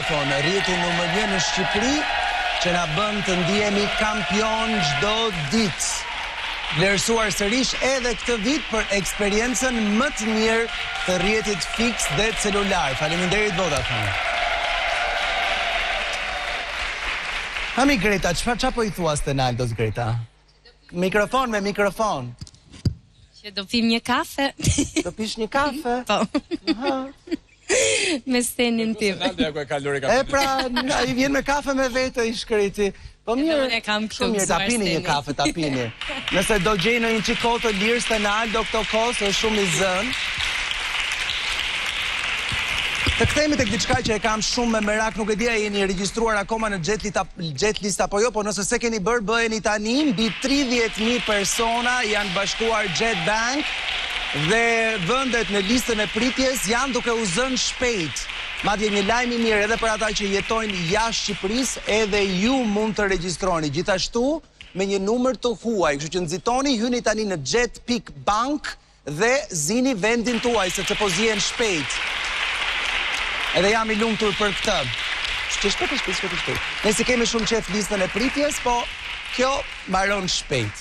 Vodafone, rrjeti numër 1 në Shqipëri, që na bën të ndihemi kampion çdo ditë. Vlerësuar sërish edhe këtë vit për eksperiencën më të mirë të rrjetit fiks dhe celular. Faleminderit Vodafone. Ami Greta, qa po i thua Stenaldos Greta? Mikrofon me mikrofon. Që do pim një kafe. Do pish një kafe? Po. Me Stenin tim. E pra, i vjen me kafe me vete i shkreti. Po mirë, shumë mirë, tapini një kafe, tapini. Nëse do gjej në një qiko të lirë Stenaldo këto kosë, është shumë i zënë. Të kthehemi tek diçka që e kam shumë me merak, nuk e dia jeni regjistruar akoma në Jetlist apo jo, po nëse se keni bërë, bëheni tani, mbi 30.000 persona janë bashkuar Jetbank dhe vendet në listën e pritjes janë duke u zënë shpejt. Madje një lajm i mirë edhe për ata që jetojnë jashtë Shqipërisë, edhe ju mund të regjistroni. Gjithashtu me një numër të huaj, kështu që nxitoni, hyni tani në jet.bank dhe zini vendin tuaj sepse po zihen shpejt. Edhe jam i lumtur për këtë. Shpejt. Nëse kemi shumë qef listën e pritjes, po kjo mbaron shpejt.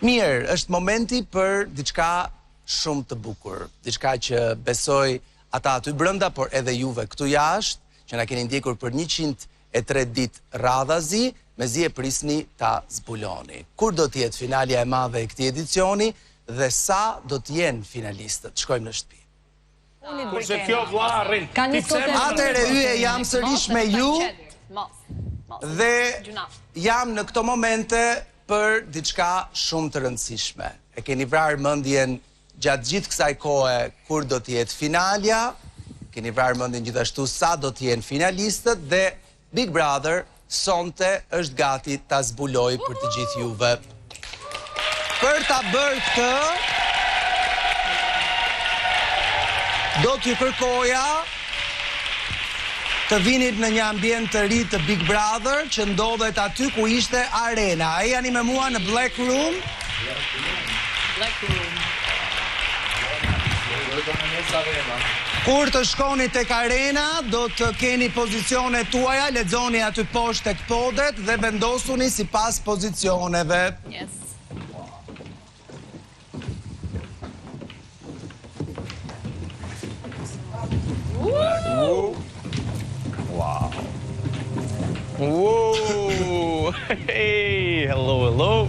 Mirë, është momenti për diçka shumë të bukur. Diçka që besoj ata aty brenda, por edhe juve këtu jashtë, që na keni ndjekur për 103 ditë radhazi, mezi e prisni ta zbuloni. Kur do t'jetë finalja e madhe e këtij edicioni dhe sa do t'jenë finalistët? Shkojmë në shtëpi. Kurse kjo vlla arrin. Atëherë hye jam sërish me ju dhe jam në këto momente për diçka shumë të rëndësishme. E keni vrarë mendjen gjatë gjithë kësaj kohe kur do t'jetë finalja, keni vrarë mendjen gjithashtu sa do t'jenë finalistët dhe Big Brother sonte është gati ta zbuloj për të gjithë juve. Për ta bërë këtë, do t'ju kërkoja të vinit në një ambient të ri të Big Brother që ndodhet aty ku ishte arena. A jani me mua në Black Room? Kur të shkoni tek arena, do të keni pozicionet tuaja, lexoni aty poshtë tek podet dhe vendosuni sipas pozicioneve. Yes. Wow. Whoa. Hey, hello.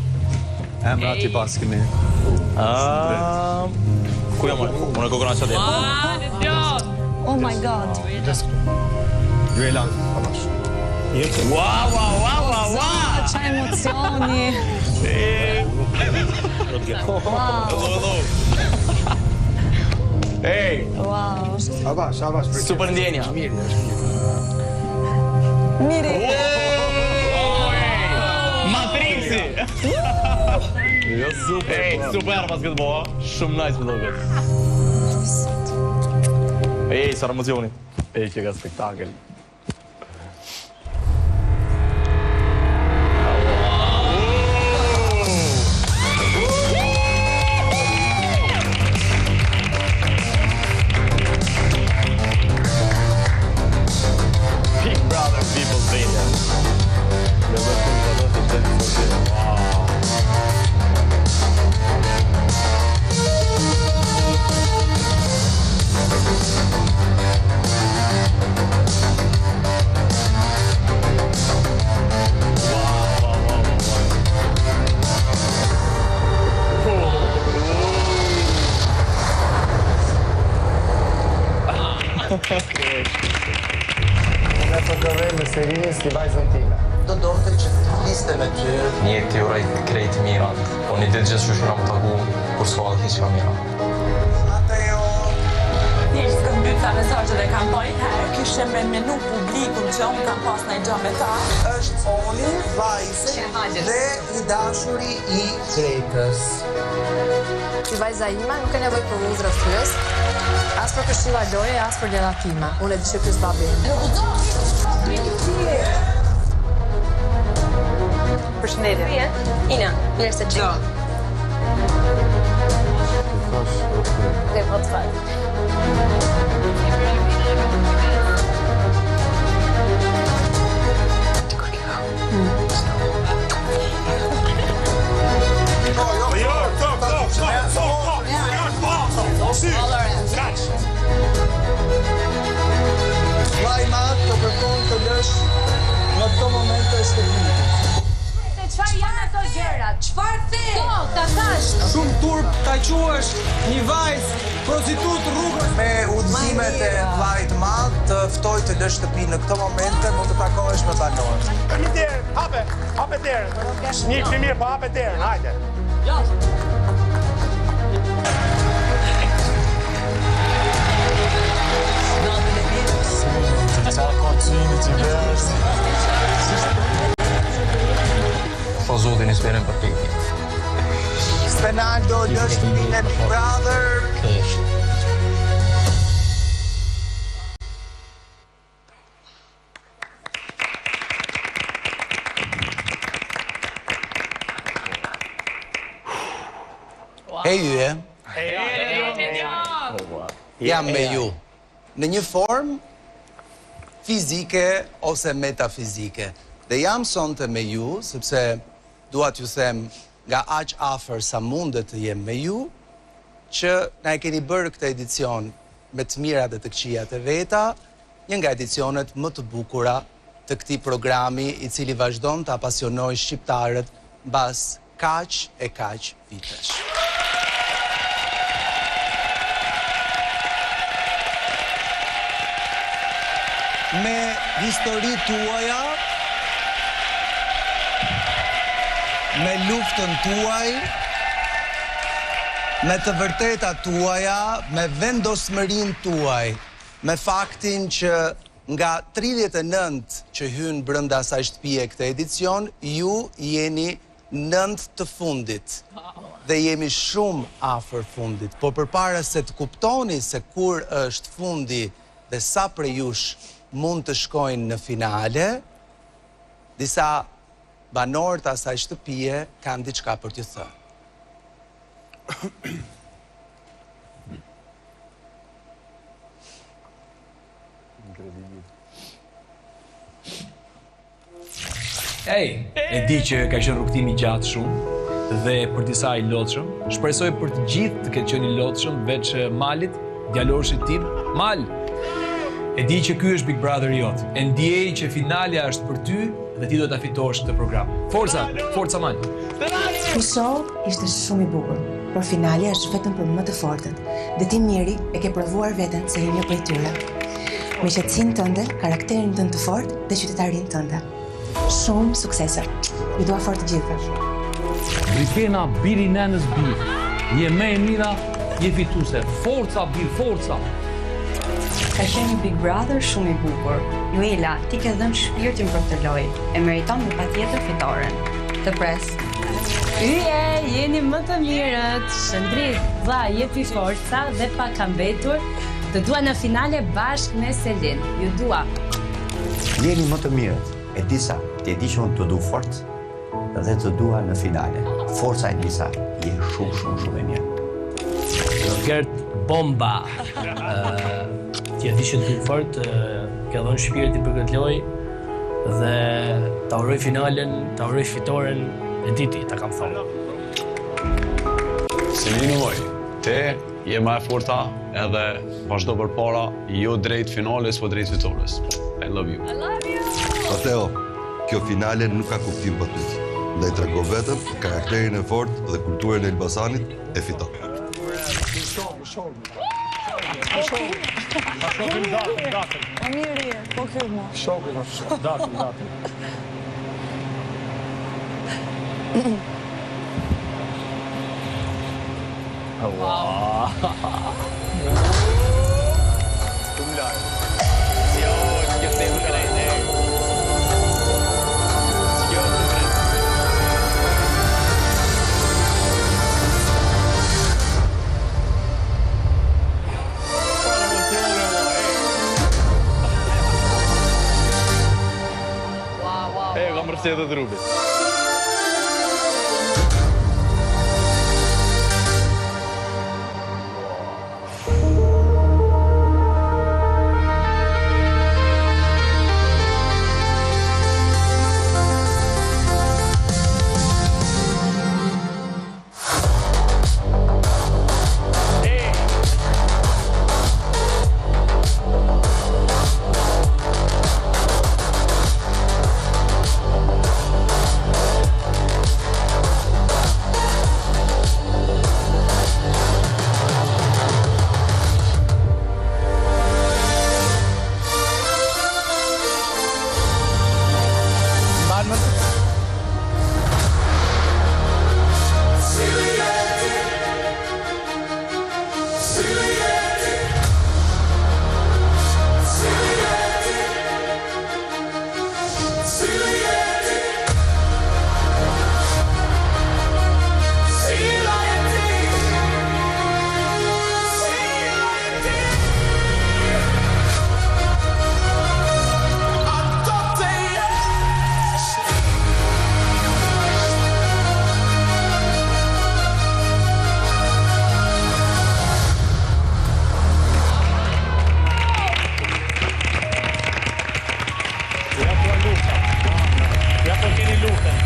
Emra ti pas kemi. Ku jam? Unë kokën asha dhe. Oh my god. Ju e lanë, papash. Wow. Qa emocioni. Hello. Hey. Wow. Shabash. Super ndjenja. Miri. Matrixi. Jo super. Hey, super basketball. Shumë nice me logo. Hey, sa emocioni. Hey, që ka spektakël. Ne përdoroj me serinë si vajzën time. Do dohte që të fliste me ty. Një të uroj krejt mirat. Po një ditë gjithë shushë nga më taku, kur s'ka dhe hiq nga mira. Mateo. Thjesht s'kam mbyt sa mesazhet e kam pa i herë, kishe me menu publikun që unë kam pas në gjë me ta. Është Oni, vajzë dhe i dashuri i Gretës. Si vajza ime nuk e nevoj për uzrë thyës, as për këshilla loje, as për ledha time. Unë e di që ky s'babin. Përshëndetje. Ina, mirë se qenë. Dhe po të falë. ta quash një vajzë prostitut rrugës me udhëzimet e vllait madh, të ftoj të lësh shtëpi në këto momente, mund të takohesh me banor. Një derën, hape derën. Një mirë, po hape derën, hajde. Po zotin i sferën për peki. Spenaldo, lësh shtëpinë e Big Brother. Hey ju Jam me ju. Në një formë fizike ose metafizike. Dhe jam sonte me ju, sepse dua t'ju them nga aq afër sa mundet të jem me ju, që na e keni bërë këtë edicion me të mirat dhe të këqijat e veta, një nga edicionet më të bukura të këtij programi, i cili vazhdon të apasionojë shqiptarët mbas kaq e kaq vitesh. Me histori tuaja, me luftën tuaj, me të vërteta tuaja, me vendosmërinë tuaj, me faktin që nga 39 që hynë brenda asaj shtëpie këtë edicion, ju jeni 9 të fundit. Dhe jemi shumë afër fundit, po përpara se të kuptoni se kur është fundi dhe sa prej jush mund të shkojnë në finale, disa banorë të asaj shtëpie kanë diçka për t'ju thënë. E di që ka qenë rrugtimi gjatë shumë dhe për disa i lotshëm. Shpresoj për të gjithë të ketë qenë i lotshëm, veç Malit, djaloshit tim. Mal, e di që ky është Big Brother jot. E ndjej që finalja është për ty dhe ti do ta fitosh këtë program. Forca, forca Mal. Ky show ishte shumë i bukur, por finalja është vetëm për më të fortët. Dhe ti Miri e ke provuar veten se je një prej tyre. Me qetësinë tënde, karakterin tënd të fortë dhe qytetarinë tënde. Shumë suksese. Ju dua fort të gjithëve. Brikena, biri nënës bir. Je me e mira, je fituse. Forca, bir, forca. Ka qenë Big Brother shumë i bukur. Luela, ti ke dhënë shpirtin për këtë lojë. E meriton me patjetër fitoren. Të pres. Jeni më të mirët. Shëndrit, vlla, jepi forca dhe pa ka mbetur. Të dua në finale bashkë me Selin. Ju dua. Jeni më të mirët. E disa, ti e di që unë të du fort dhe të dua në finale. Forca e disa, je shumë e mirë. Gert bomba. Ti e di që të du fort, ke dhënë shpirtin për këtë lojë dhe ta uroj finalen, ta uroj fitoren e diti, ta kam thonë. Selin moj, te je ma e forta edhe vazhdo për para, jo drejt finales, po drejt fitores. I love you. I love you! Mateo, kjo finale nuk ka kuptim për ty. Ndaj trego vetëm, karakterin e fort dhe kulturën e Elbasanit e fiton. Amiri, po kërmo. Datën. Mërësia dhe drubit. luftën.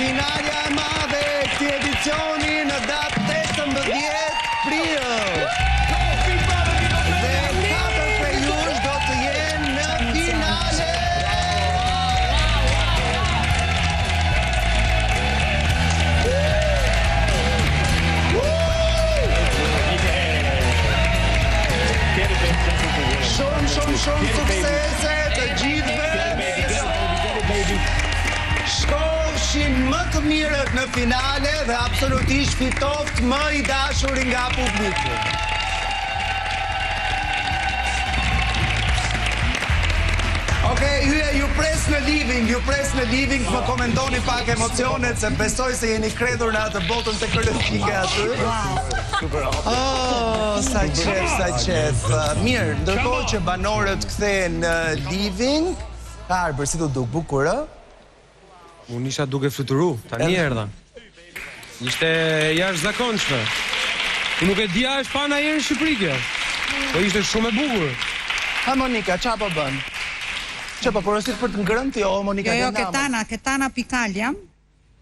Finalja e madhe e këtij edicioni në datë 18 prill. Dhe 4 prej jush do të jenë në finale. Shumë suksese të gjithëve. Shkoshin më të mirët në finale dhe absolutisht fitoft më i dashuri nga publiku. Okej, ju pres në living, më komentoni pak emocionet, se besoj se jeni kredur në atë botën teknologjike aty. Oh, sa qef. Mirë, ndërkohë që banorët kthehen në living, Arber, si do duk, bukur, ë? Unë isha duke fluturu, tani erdha. Ishte jashtëzakonshme. Unë nuk e dija është pa na herë në Shqipëri kjo. Po ishte shumë e bukur. Ha Monika, qa po bën? Që po porosit për të ngrënë ti, o Monika? Jo, Ketana Pikal jam.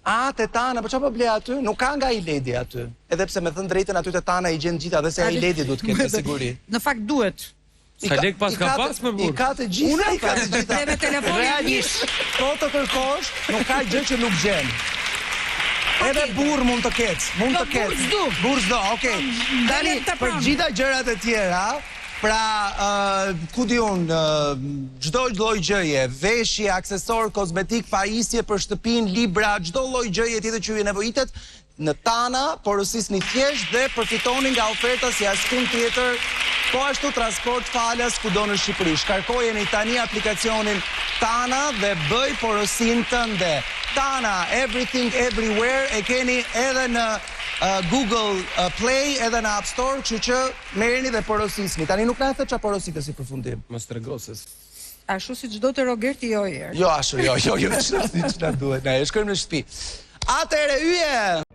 A, Tetana, po qa po ble aty? Nuk ka nga i ledi aty. Edhe pse me thënë drejtën aty Tetana i gjenë gjitha, dhe se i ledi du të ketë, siguri. Në fakt duhet. Sa lek pas ka pas me burë? I ka të gjitha, Dhe me telefonin realisht, po të kërkosh, nuk ka gjë që nuk gjenë. Edhe burë mund të ketë, Burë zdo, okej. Tani, për gjitha gjërat e tjera, pra, ku di unë, gjdo lloj gjëje, veshje, aksesor, kozmetik, pajisje për shtëpin, libra, gjdo lloj gjëje tjetër që ju nevojitet, në Tana, porosisni thjesht dhe përfitoni nga oferta si askund tjetër, po ashtu transport falas kudo në Shqipëri. Shkarkojeni tani aplikacionin Tana dhe bëj porosin tënde. Tana, everything, everywhere, e keni edhe në Google Play, edhe në App Store, kështu që merreni dhe porosisni. Tani nuk na e the çfarë porositë si përfundim. Mos tregoses. Ashtu si çdo të Rogerti jo herë. Jo, ashtu, jo, siç na duhet. Na e shkojmë në shtëpi. Atëre yje.